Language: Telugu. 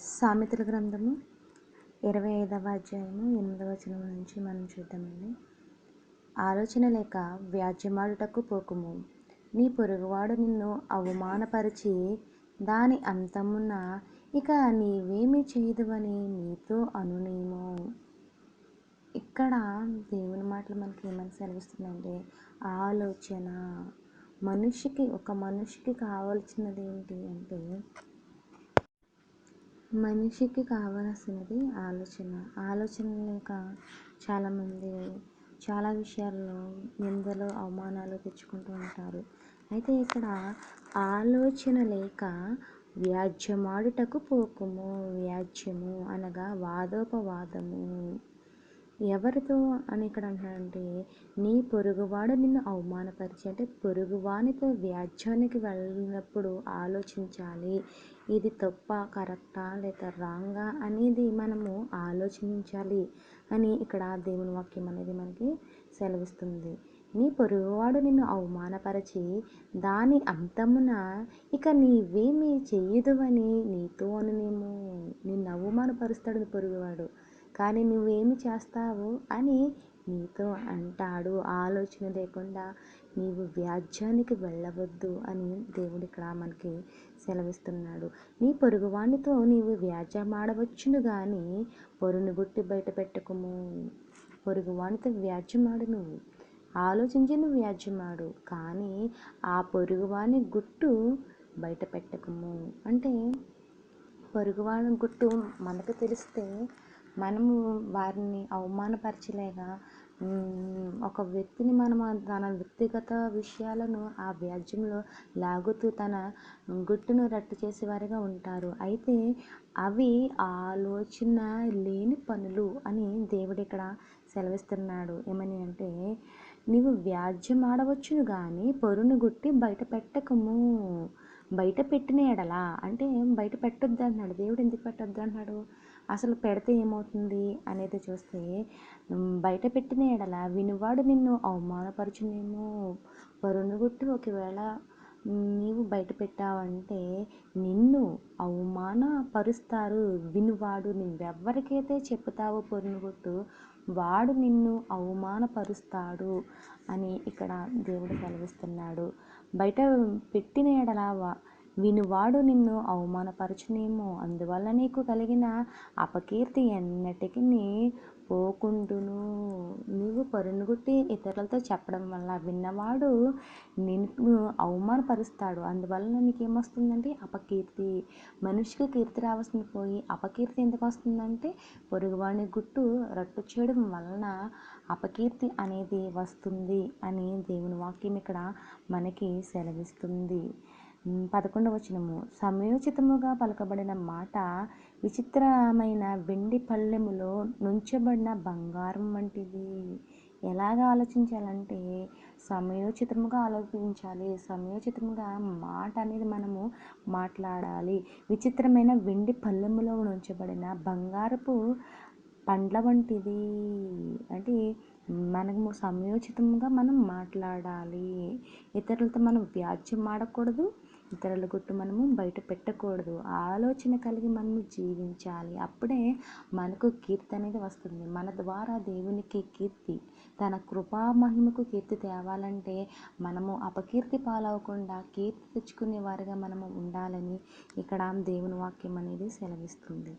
సామెతల గ్రంథము 25వ అధ్యాయము 8వ వచనం నుంచి మనం చూద్దామండి. ఆలోచన లేక వ్యాజ్యమాడుటకు పోకుము. నీ పొరుగువాడు నిన్ను అవమానపరిచి దాని అంతమున ఇక నీవేమి చేయదువని నీతో అనునేమో. ఇక్కడ దేవుని మాటలు మనకి ఏమని సెలవిస్తుందంటే, ఆలోచన. ఒక మనిషికి కావాల్సినది ఏంటి అంటే, మనిషికి కావలసినది ఆలోచన లేక చాలామంది చాలా విషయాల్లో నిందలు అవమానాలు తెచ్చుకుంటూ ఉంటారు. అయితే ఇక్కడ ఆలోచన లేక వ్యాజ్యమాడుటకు పోకుము. వ్యాజ్యము అనగా వాదోపవాదము. ఎవరితో అని ఇక్కడ అంటున్నాడంటే, నీ పొరుగువాడు నిన్ను అవమానపరిచి, అంటే పొరుగువానితో వ్యాజ్యానికి వెళ్ళినప్పుడు ఆలోచించాలి. ఇది తప్ప కరెక్టా లేదా రాంగా అనేది మనము ఆలోచించాలి అని ఇక్కడ దేవుని వాక్యం అనేది మనకి సెలవిస్తుంది. నీ పొరుగువాడు నిన్ను అవమానపరిచి దాని అంతమున ఇక నీవేమి చెయ్యదువని నీతో అనునేమో. నిన్ను అవమానపరుస్తాడు నీ పొరుగువాడు, కానీ నువ్వేమి చేస్తావు అని నీతో అంటాడు. ఆలోచన లేకుండా నీవు వ్యాజ్యానికి వెళ్ళవద్దు అని దేవుడు ఇక్కడ మనకి సెలవిస్తున్నాడు. నీ పొరుగువానితో నీవు వ్యాజ్యమాడవచ్చును కానీ పొరుని గుట్టి బయట పెట్టకుము. పొరుగువానితో వ్యాజ్యమాడు, నువ్వు ఆలోచించి నువ్వు వ్యాజ్యమాడు, కానీ ఆ పొరుగువాని గుట్టు బయట పెట్టకుము. అంటే పొరుగువాని గుట్టు మనకు తెలిస్తే మనము వారిని అవమానపరచలేక ఒక వ్యక్తిని మనం తన వ్యక్తిగత విషయాలను ఆ వ్యాజ్యంలో లాగుతూ తన గుట్టును రట్టు చేసేవారిగా ఉంటారు. అయితే అవి ఆలోచన లేని పనులు అని దేవుడు ఇక్కడ సెలవిస్తున్నాడు. ఏమని అంటే, నీవు వ్యాజ్యం ఆడవచ్చును కానీ పొరుని గుట్టి బయట పెట్టకము. బయట పెట్టిన ఎడలా అంటే బయట పెట్టొద్దు అంటున్నాడు. దేవుడు ఎందుకు పెట్టొద్దు అంటున్నాడు? అసలు పెడితే ఏమవుతుంది అనేది చూస్తే, బయట పెట్టిన ఎడల వినువాడు నిన్ను అవమానపరచునేమో. పొరుని గుట్టి ఒకవేళ నీవు బయట పెట్టావంటే నిన్ను అవమానపరుస్తారు. వినువాడు, నువ్వెవ్వరికైతే చెప్తావో పొరుని గుట్టు, వాడు నిన్ను అవమానపరుస్తాడు అని ఇక్కడ దేవుడు సెలవిస్తున్నాడు. బయట పెట్టిన ఎడల వినువాడు నిన్ను అవమానపరచునేమో. అందువల్ల నీకు కలిగిన అపకీర్తి ఎన్నటికీ పోకుండును. నీవు పొరుని గుట్టి ఇతరులతో చెప్పడం వల్ల విన్నవాడు నిన్ను అవమానపరుస్తాడు. అందువల్ల నీకేమొస్తుందంటే అపకీర్తి. మనిషికి కీర్తి రావాల్సింది పోయి అపకీర్తి ఎందుకు వస్తుందంటే, పొరుగువాని గుట్టు రట్టు చేయడం వలన అపకీర్తి అనేది వస్తుంది అని దేవుని వాక్యం ఇక్కడ మనకి సెలవిస్తుంది. 11వ వచనము, సమయోచితముగా పలకబడిన మాట విచిత్రమైన వెండి పళ్ళెములో నుంచబడిన బంగారం వంటిది. ఎలాగ ఆలోచించాలంటే సమయోచితముగా ఆలోచించాలి. సమయోచితముగా మాట అనేది మనము మాట్లాడాలి. విచిత్రమైన వెండి పళ్ళెములో ఉంచబడిన బంగారపు పండ్ల వంటిది. అంటే మనము సమయోచితంగా మనం మాట్లాడాలి. ఇతరులతో మనం వ్యాజ్యం ఆడకూడదు, ఇతరుల గుట్టు మనము బయట పెట్టకూడదు. ఆలోచన కలిగి మనము జీవించాలి. అప్పుడే మనకు కీర్తి అనేది వస్తుంది. మన ద్వారా దేవునికి కీర్తి, తన కృపా మహిమకు కీర్తి తేవాలంటే మనము అపకీర్తి పాలవకుండా కీర్తి తెచ్చుకునే వారిగా మనము ఉండాలని ఇక్కడ దేవుని వాక్యం అనేది సెలవిస్తుంది.